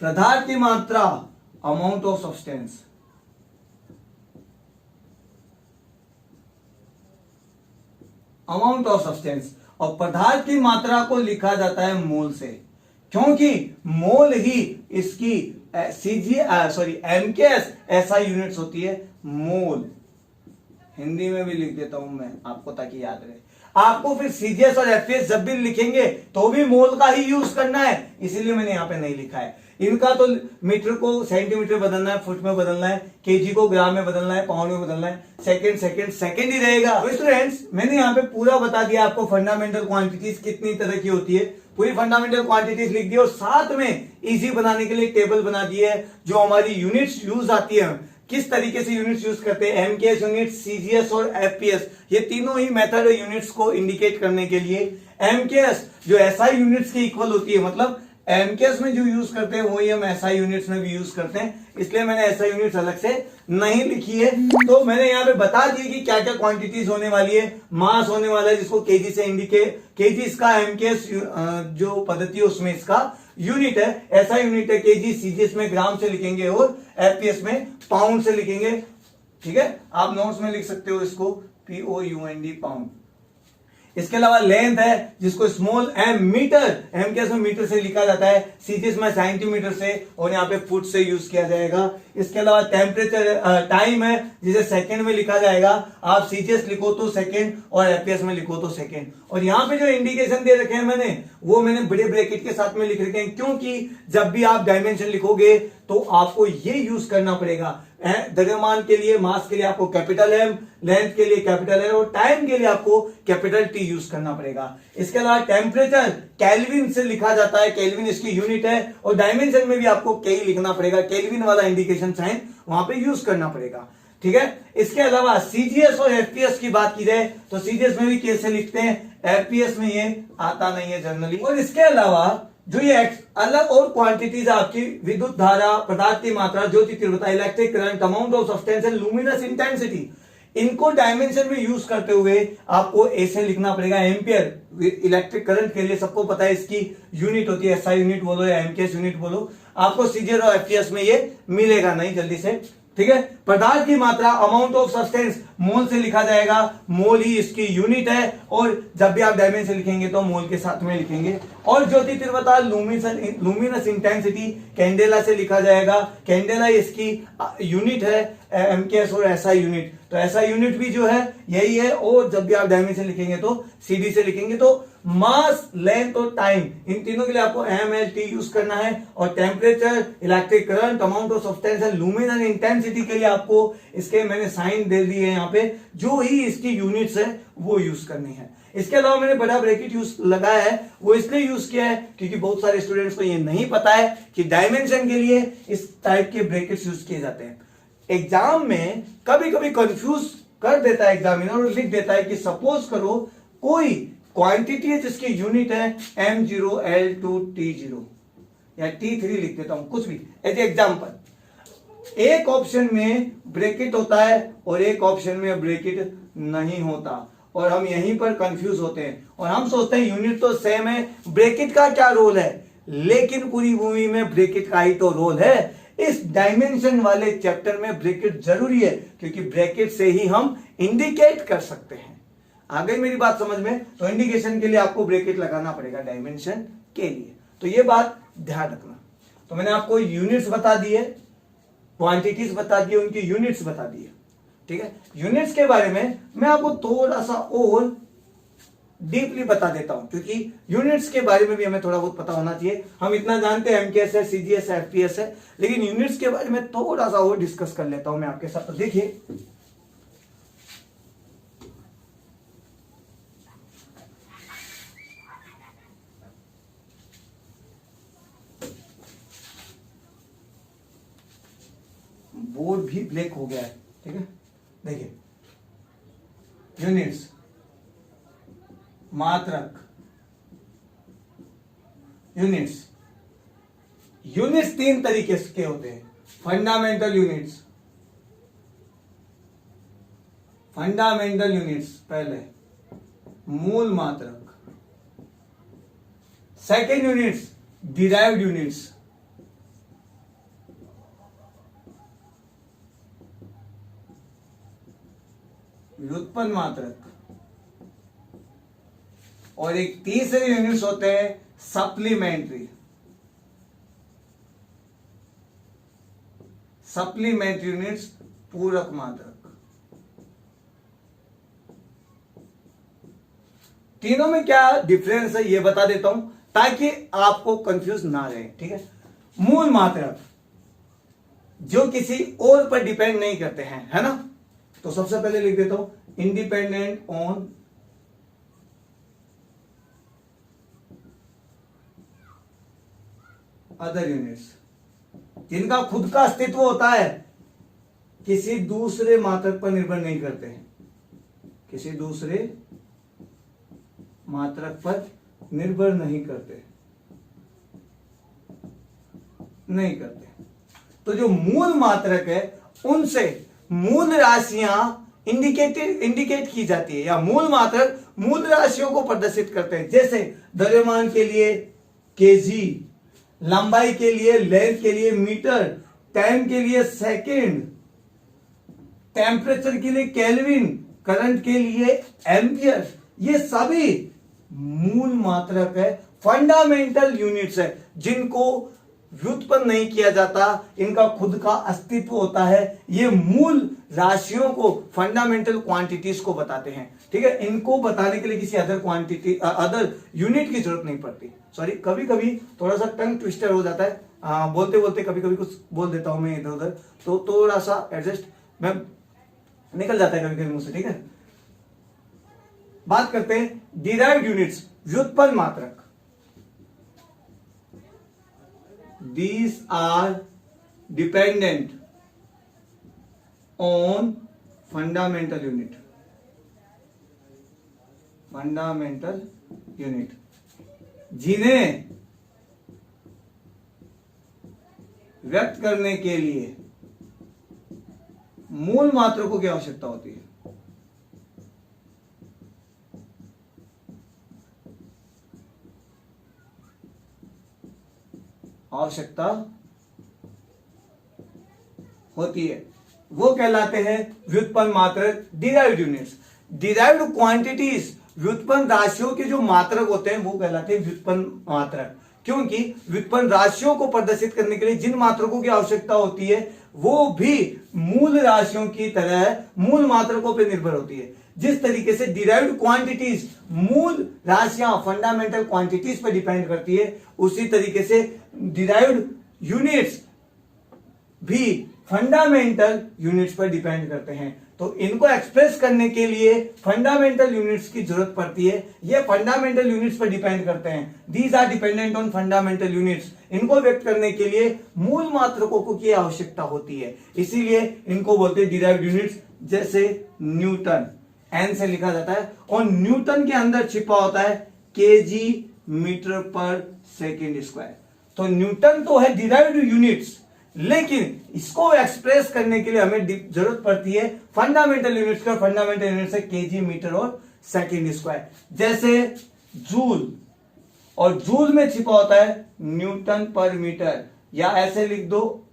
पदार्थ की मात्रा, amount of substance. Amount of substance, और पदार्थ की मात्रा को लिखा जाता है मोल से, क्योंकि मोल ही इसकी MKS ऐसा यूनिट्स होती है, मोल। हिंदी में भी लिख देता हूं मैं आपको ताकि याद रहे। आपको फिर CGS और FPS जब भी लिखेंगे तो भी मोल का ही यूज करना है, इसीलिए मैंने यहां पे नहीं लिखा है। इनका तो मीटर को सेंटीमीटर बदलना है, फुट में बदलना है, केजी को ग्राम में बदलना है, पाउंड में बदलना है, सेकंड ही रहेगा। तो स्टूडेंट्स, मैंने यहाँ पे पूरा बता दिया आपको फंडामेंटल क्वांटिटीज कितनी तरह की होती है, पूरी फंडामेंटल क्वांटिटीज लिख दी, और साथ में इजी बनाने के लिए टेबल बना दी है, जो हमारी यूनिट्स यूज आती है, किस तरीके से यूनिट्स यूज करते हैं, MKS यूनिट, CGS और FPS, ये तीनों ही मेथड है यूनिट्स को इंडिकेट करने के लिए। MKS जो SI यूनिट्स के इक्वल होती है, मतलब MKS में जो यूज करते हैं वही हम SI यूनिट्स में भी यूज करते हैं। इसलिए मैंने ऐसा यूनिट अलग से नहीं लिखी है। तो मैंने यहाँ पे बता दिया कि क्या क्या क्वांटिटीज होने वाली है। मास होने वाला है जिसको केजी से इंडिकेट, केजी इसका एमकेएस जो पद्धति है उसमें इसका यूनिट है, ऐसा यूनिट है केजी। सीजीएस में ग्राम से लिखेंगे और एफपीएस में पाउंड से लिखेंगे। ठीक है, आप नोट्स में लिख सकते हो इसको POUND पाउंड। इसके अलावा लेंथ है जिसको स्मॉल एम मीटर, एम के में मीटर से लिखा जाता है, सीजीएस में सेंटीमीटर से और यहाँ पे फुट से यूज किया जाएगा। इसके अलावा टेम्परेचर, टाइम है जिसे सेकंड में लिखा जाएगा, आप सीजीएस लिखो तो सेकंड और एफपीएस में लिखो तो सेकंड। और यहाँ पे जो इंडिकेशन दे रखे हैं मैंने बड़े ब्रैकेट के साथ में लिख रखे हैं, क्योंकि जब भी आप डायमेंशन लिखोगे तो आपको ये यूज करना पड़ेगा। द्रव्यमान के लिए, मास के लिए आपको कैपिटल एम, लेंथ के लिए कैपिटल एल और टाइम के लिए आपको कैपिटल टी यूज करना पड़ेगा। इसके अलावा टेम्परेचर केल्विन से लिखा जाता है, केल्विन इसकी यूनिट है और डायमेंशन में भी आपको के लिखना पड़ेगा, केल्विन वाला इंडिकेशन साइन वहां पे यूज करना पड़ेगा। ठीक है, इसके अलावा सीजीएस और एफपीएस की बात की जाए तो सीजीएस में भी के से लिखते हैं, एफपीएस में ये आता नहीं है जनरली। और इसके अलावा जो ये अलग और क्वांटिटीज आपकी विद्युत धारा, पदार्थ की मात्रा, ज्योति तीव्रता, electric current, amount of substance and luminous intensity, इनको डायमेंशन में यूज करते हुए आपको ऐसे लिखना पड़ेगा। एम्पियर इलेक्ट्रिक करंट के लिए सबको पता है इसकी यूनिट होती है, एसआई यूनिट बोलो या एमकेएस यूनिट बोलो, आपको सीजीएस और एफपीएस में ये मिलेगा नहीं जल्दी से। ठीक है, पदार्थ की मात्रा, अमाउंट ऑफ सब्सटेंस, मोल से लिखा जाएगा, मोल ही इसकी यूनिट है और जब भी आप डायमेंशन लिखेंगे तो मोल के साथ में लिखेंगे। और ज्योति तीव्रता, लुमिनस इंटेंसिटी, कैंडेला से लिखा जाएगा, कैंडेला इसकी यूनिट है, एमकेएस और एसआई यूनिट, तो एसआई यूनिट भी जो है यही है। और जब भी आप डायमेंशन लिखेंगे तो सीडी से लिखेंगे। तो मास, लेंथ और टाइम, इन तीनों के लिए आपको MLT यूज करना है। और temperature, electric current, amount of substance and luminous intensity के लिए आपको इसके मैंने साइन दे दिए यहाँ पे, जो ही इसकी यूनिट्स है वो यूज करनी है। इसके अलावा मैंने बड़ा ब्रैकेट यूज लगाया है, वो इसलिए यूज किया है क्योंकि बहुत सारे स्टूडेंट्स को ये नहीं पता है कि डायमेंशन के लिए इस टाइप के ब्रैकेट्स यूज किए जाते हैं। एग्जाम में कभी कभी कंफ्यूज कर देता है एग्जामिनर और लिख देता है कि सपोज करो कोई क्वांटिटी है जिसकी यूनिट है M0 L2 T0 या T3 लिख देता हूं, कुछ भी एज एग्जाम्पल। एक ऑप्शन में ब्रैकेट होता है और एक ऑप्शन में ब्रैकेट नहीं होता और हम यहीं पर कंफ्यूज होते हैं और हम सोचते हैं यूनिट तो सेम है, ब्रैकेट का क्या रोल है, लेकिन पूरी मूवी में ब्रैकेट का ही तो रोल है। इस डायमेंशन वाले चैप्टर में ब्रैकेट जरूरी है क्योंकि ब्रैकेट से ही हम इंडिकेट कर सकते हैं। आ गई मेरी बात समझ में? तो इंडिकेशन के लिए आपको ब्रैकेट लगाना पड़ेगा डायमेंशन के लिए, तो ये बात ध्यान रखना। तो मैंने आपको यूनिट्स बता दिए, क्वांटिटीज बता दिए, उनकी यूनिट्स बता दिए। ठीक है, यूनिट्स के बारे में मैं आपको थोड़ा सा और डीपली बता देता हूं क्योंकि यूनिट्स के बारे में भी हमें थोड़ा बहुत पता होना चाहिए। हम इतना जानते हैं एमकेएस है, सीजीएस है, एफपीएस है, लेकिन यूनिट्स के बारे में थोड़ा सा और डिस्कस कर लेता हूं मैं आपके साथ। तो देखिए, बोर्ड भी ब्लैक हो गया है। ठीक है, देखिए यूनिट्स, मात्रक, यूनिट्स। यूनिट्स तीन तरीके के होते हैं। फंडामेंटल यूनिट्स, फंडामेंटल यूनिट्स पहले, मूल मात्रक। सेकेंड यूनिट्स डिराइव्ड यूनिट्स, व्युत्पन्न मात्रक। और एक तीसरे यूनिट्स होते हैं सप्लीमेंट्री, सप्लीमेंट्री यूनिट्स, पूरक मात्रक। तीनों में क्या डिफरेंस है ये बता देता हूं ताकि आपको कंफ्यूज ना रहे। ठीक है, मूल मात्रक जो किसी और पर डिपेंड नहीं करते हैं, है ना, तो सबसे पहले लिख देता हूं इंडिपेंडेंट ऑन अदर यूनिट्स, जिनका खुद का अस्तित्व होता है, किसी दूसरे मात्रक पर निर्भर नहीं करते हैं, किसी दूसरे मात्रक पर निर्भर नहीं करते, नहीं करते। तो जो मूल मात्रक है उनसे मूल राशियां इंडिकेट की जाती है, या मूल मात्रक मूल राशियों को प्रदर्शित करते हैं। जैसे द्रव्यमान के लिए केजी, लंबाई के लिए, लेंथ के लिए मीटर, टाइम के लिए सेकंड, टेम्परेचर के लिए केल्विन, करंट के लिए एम्पियर। ये सभी मूल मात्रक है, फंडामेंटल यूनिट्स है, जिनको व्युत्पन्न नहीं किया जाता, इनका खुद का अस्तित्व होता है। ये मूल राशियों को, फंडामेंटल क्वांटिटीज को बताते हैं। ठीक है, इनको बताने के लिए किसी अदर यूनिट की जरूरत नहीं पड़ती। सॉरी, कभी कभी थोड़ा सा टंग ट्विस्टर हो जाता है, बोलते बोलते कभी कभी कुछ बोल देता हूं मैं इधर उधर, तो थोड़ा सा एडजस्ट मैं निकल जाता है कभी कभी मुझसे। ठीक है, बात करते हैं डिराइव्ड यूनिट्स, व्युत्पन्न मात्रक। These are dependent on fundamental unit. Fundamental unit, जिन्हें व्यक्त करने के लिए मूल मात्रकों की आवश्यकता होती है। आवश्यकता होती है, वो कहलाते हैं व्युत्पन्न मात्रक, डिराइव्ड यूनिट्स। डिराइव्ड क्वांटिटीज, व्युत्पन्न राशियों के जो मात्रक होते हैं वो कहलाते हैं व्युत्पन्न मात्रक, क्योंकि व्युत्पन्न राशियों को प्रदर्शित करने के लिए जिन मात्रकों की आवश्यकता होती है वो भी मूल राशियों की तरह मूल मात्रकों पर निर्भर होती है। जिस तरीके से डिराइव्ड क्वांटिटीज मूल राशियां फंडामेंटल क्वांटिटीज पर डिपेंड करती है, उसी तरीके से डिराइव्ड यूनिट्स भी फंडामेंटल यूनिट्स पर डिपेंड करते हैं। तो इनको एक्सप्रेस करने के लिए फंडामेंटल यूनिट्स की जरूरत पड़ती है। ये फंडामेंटल यूनिट्स पर डिपेंड करते हैं। These are dependent on fundamental units. इनको व्यक्त करने के लिए मूल मात्रकों की आवश्यकता होती है, इसीलिए इनको बोलते हैं डिराइव्ड यूनिट्स। जैसे न्यूटन, एन से लिखा जाता है, और न्यूटन के अंदर छिपा होता है केजी मीटर पर सेकेंड स्क्वायर। तो न्यूटन तो है डिराइव्ड यूनिट्स, लेकिन इसको एक्सप्रेस करने के लिए हमें जरूरत पड़ती है फंडामेंटल यूनिट्स का। फंडामेंटल यूनिट्स है केजी मीटर और सेकेंड स्क्वायर। जैसे जूल, और जूल में छिपा होता है न्यूटन पर मीटर, या ऐसे लिख दो,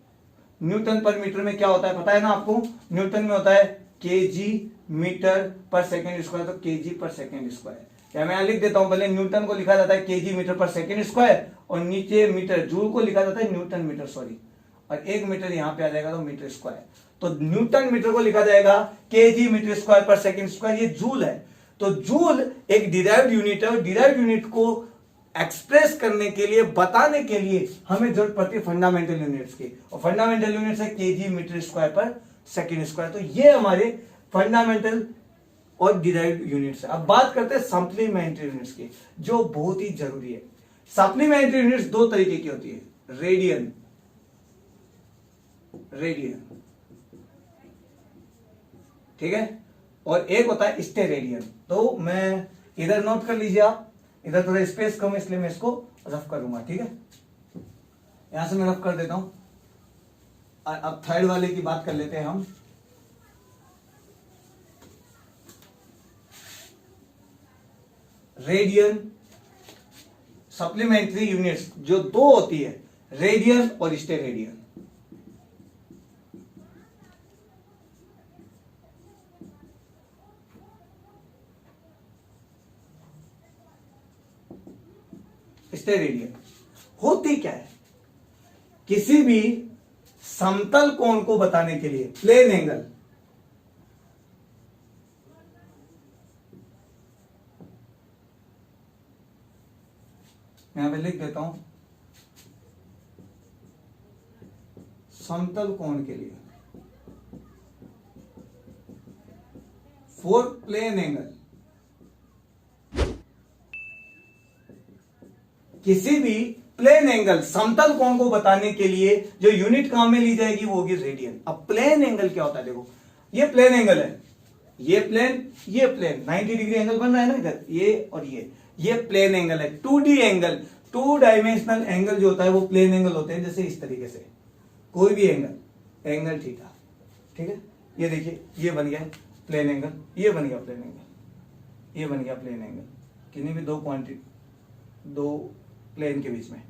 न्यूटन पर मीटर में क्या होता है पता है ना आपको? न्यूटन में होता है केजी मीटर पर सेकेंड स्क्वायर, तो केजी पर सेकेंड स्क्वायर। या मैं लिख देता हूं, भले न्यूटन को लिखा जाता है केजी मीटर पर सेकेंड स्क्वायर, और नीचे मीटर, जूल को लिखा जाता है न्यूटन मीटर, सॉरी, और एक मीटर यहां पे आ जाएगा तो मीटर स्क्वायर। तो न्यूटन मीटर को लिखा जाएगा केजी मीटर स्क्वायर पर सेकेंड स्क्वायर, ये जूल है। तो जूल एक डिराइव्ड यूनिट है, और डिराइव्ड यूनिट को एक्सप्रेस करने के लिए, बताने के लिए हमें जरूरत पड़ती है फंडामेंटल यूनिट्स की, और फंडामेंटल यूनिट्स है केजी मीटर स्क्वायर पर सेकेंड स्क्वायर। तो ये हमारे फंडामेंटल और डिराइव्ड यूनिट्स है। अब बात करते हैं सप्लीमेंट्री यूनिट्स की, जो बहुत ही जरूरी है। सप्लीमेंट्री यूनिट्स दो तरीके की होती है, रेडियन, ठीक है, और एक होता है स्टेरेडियन। तो मैं इधर नोट कर लीजिए, आप इधर थोड़ा स्पेस कम है इसलिए मैं इसको रफ करूंगा, ठीक है, यहां से मैं रफ कर देता हूं। अब थर्ड वाले की बात कर लेते हैं हम। रेडियन, सप्लीमेंट्री यूनिट्स जो दो होती है, रेडियन और स्टेरेडियन। स्टेरेडियन होती क्या है? किसी भी समतल कोण को बताने के लिए, प्लेन एंगल, यहां पे लिख देता हूं, समतल कोण के लिए, फॉर प्लेन एंगल, किसी भी प्लेन एंगल, समतल कोण को बताने के लिए जो यूनिट काम में ली जाएगी वो होगी रेडियन। अब प्लेन एंगल क्या होता है? देखो, ये प्लेन एंगल है, ये प्लेन, ये प्लेन, 90 डिग्री एंगल बन रहा है ना इधर, ये और ये प्लेन एंगल है। 2D एंगल, 2 डायमेंशनल एंगल जो होता है वो प्लेन एंगल होते हैं, जैसे इस तरीके से, कोई भी एंगल थीटा, ठीक है। ये देखिए ये बन गया प्लेन एंगल, ये बन गया प्लेन एंगल, ये बन गया प्लेन एंगल, किन्हीं भी दो प्लेन के बीच में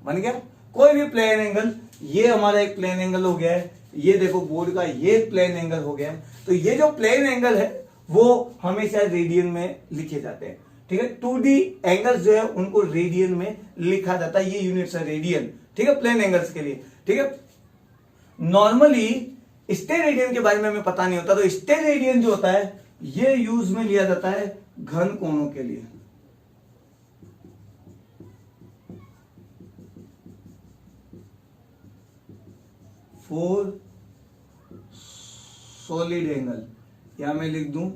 बन गया कोई भी प्लेन एंगल। ये हमारा एक प्लेन एंगल हो गया है, ये देखो बोर्ड का ये प्लेन एंगल हो गया है। तो ये जो प्लेन एंगल है वो हमेशा रेडियन में लिखे जाते हैं, ठीक है। 2D एंगल्स जो है उनको रेडियन में लिखा जाता है, ये यूनिट्स है रेडियन, ठीक है, प्लेन एंगल्स के लिए, ठीक है। नॉर्मली स्टेरेडियन के बारे में हमें पता नहीं होता, तो स्टेरेडियन जो होता है ये यूज में लिया जाता है घन कोणों के लिए। फॉर सॉलिड एंगल, या मैं लिख दूं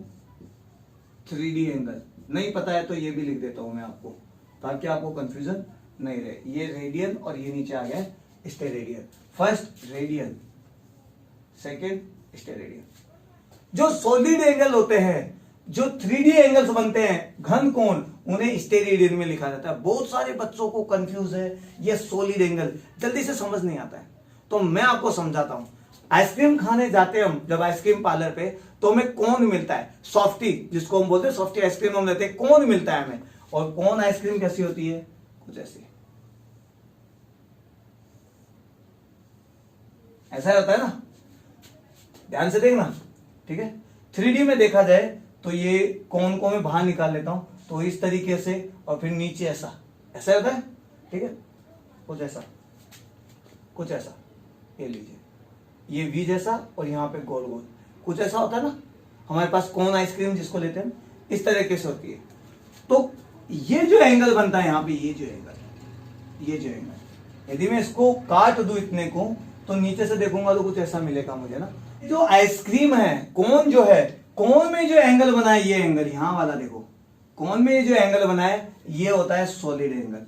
3D एंगल, नहीं पता है तो ये भी लिख देता हूं मैं आपको, ताकि आपको कंफ्यूजन नहीं रहे। ये रेडियन और ये नीचे आ गया steradian. First radian, second steradian. जो सॉलिड एंगल होते हैं, जो 3D एंगल्स बनते हैं घन कोण, उन्हें स्टेरेडियन में लिखा जाता है। बहुत सारे बच्चों को कंफ्यूज है ये सॉलिड एंगल, जल्दी से समझ नहीं आता है, तो मैं आपको समझाता हूं। आइसक्रीम खाने जाते हैं हम जब आइसक्रीम पार्लर पे, तो हमें कोन मिलता है, सॉफ्टी जिसको हम बोलते हैं, सॉफ्टी आइसक्रीम हम लेते हैं, कोन मिलता है हमें। और कोन आइसक्रीम कैसी होती है, कुछ ऐसी, ऐसा होता है ना, ध्यान से देखना, ठीक है। 3D में देखा जाए तो ये कोन को मैं बाहर निकाल लेता हूं, तो इस तरीके से, और फिर नीचे ऐसा, ऐसा होता है, ठीक है, कुछ ऐसा, कुछ ऐसा, ये लीजिए ये वी जैसा, और यहां पे गोल गोल कुछ ऐसा होता है ना हमारे पास, कोन आइसक्रीम जिसको लेते हैं, इस तरीके से होती है। तो ये जो एंगल बनता है यहां पे, ये जो एंगल, यदि मैं इसको काट दूं इतने को, तो नीचे से देखूंगा तो कुछ ऐसा मिलेगा मुझे ना। जो आइसक्रीम है, कोन जो है, कोन में जो एंगल बना है, ये एंगल यहां वाला देखो, कोन में जो एंगल बना है ये होता है सॉलिड एंगल,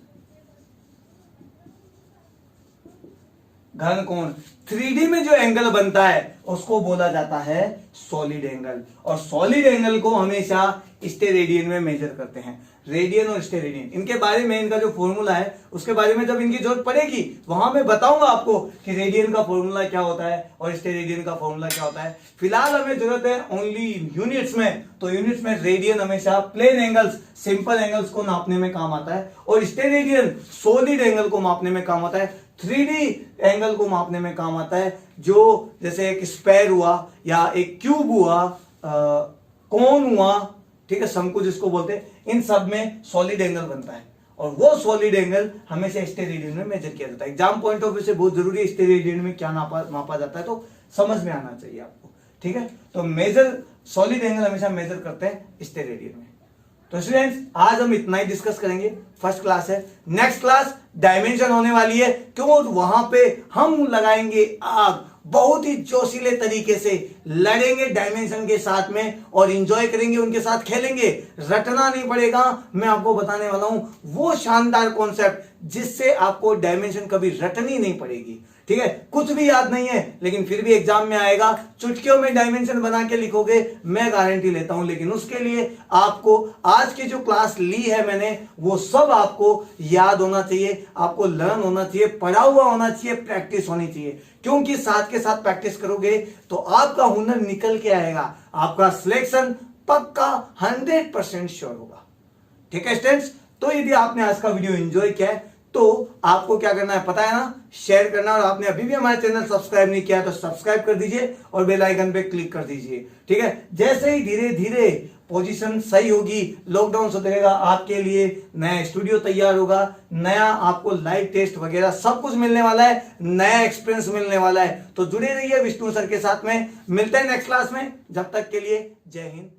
घन कोण। 3D में जो एंगल बनता है उसको बोला जाता है सॉलिड एंगल, और सॉलिड एंगल को हमेशा स्टेरेडियन में मेजर करते हैं। रेडियन और स्टेरेडियन, इनके बारे में, इनका जो फॉर्मूला है उसके बारे में जब इनकी जरूरत पड़ेगी वहां मैं बताऊंगा आपको कि रेडियन का फॉर्मूला क्या होता है और स्टेरेडियन का फॉर्मूला क्या होता है। फिलहाल हमें जरूरत है ओनली यूनिट्स में, तो यूनिट्स में रेडियन हमेशा प्लेन एंगल्स, सिंपल एंगल्स को नापने में काम आता है, और स्टेरेडियन सॉलिड एंगल को मापने में काम आता है, 3D एंगल को मापने में काम आता है, जो जैसे एक स्क्वायर हुआ, या एक क्यूब हुआ, कोन हुआ, ठीक है, शंकु जिसको बोलते हैं, इन सब में सॉलिड एंगल बनता है, और वो सॉलिड एंगल हमेशा स्टेरेडियन में मेजर किया जाता है। एग्जाम पॉइंट ऑफ व्यू से बहुत जरूरी है, स्टेरेडियन में क्या मापा जाता है, तो समझ में आना चाहिए आपको, ठीक है। तो मेजर सॉलिड एंगल हमेशा मेजर करते हैं स्टेरेडियन में। तो स्टूडेंट्स आज हम इतना ही डिस्कस करेंगे, फर्स्ट क्लास है। नेक्स्ट क्लास डायमेंशन होने वाली है, क्यों, वहां पे हम लगाएंगे आग, बहुत ही जोशीले तरीके से लड़ेंगे डायमेंशन के साथ में, और एंजॉय करेंगे, उनके साथ खेलेंगे, रटना नहीं पड़ेगा। मैं आपको बताने वाला हूं वो शानदार कॉन्सेप्ट जिससे आपको डायमेंशन कभी रटनी नहीं पड़ेगी, ठीक है। कुछ भी याद नहीं है लेकिन फिर भी एग्जाम में आएगा, चुटकियों में डायमेंशन बना के लिखोगे, मैं गारंटी लेता हूं। लेकिन उसके लिए आपको आज की जो क्लास ली है मैंने, वो सब आपको याद होना चाहिए, आपको लर्न होना चाहिए, पढ़ा हुआ होना चाहिए, प्रैक्टिस होनी चाहिए, क्योंकि साथ के साथ प्रैक्टिस करोगे तो आपका हुनर निकल के आएगा, आपका सिलेक्शन पक्का 100% श्योर होगा, ठीक है स्टूडेंट्स। तो यदि आपने आज का वीडियो एंजॉय किया है तो आपको क्या करना है पता है ना, शेयर करना, और आपने अभी भी हमारे चैनल सब्सक्राइब नहीं किया तो सब्सक्राइब कर दीजिए और बेल आइकन पे क्लिक कर दीजिए, ठीक है। जैसे ही धीरे धीरे पोजीशन सही होगी, लॉकडाउन सुधरेगा, आपके लिए नया स्टूडियो तैयार होगा, नया आपको लाइव टेस्ट वगैरह सब कुछ मिलने वाला है, नया एक्सपीरियंस मिलने वाला है। तो जुड़े रहिए विष्णु सर के साथ में, मिलते हैं नेक्स्ट क्लास में, जब तक के लिए जय हिंद।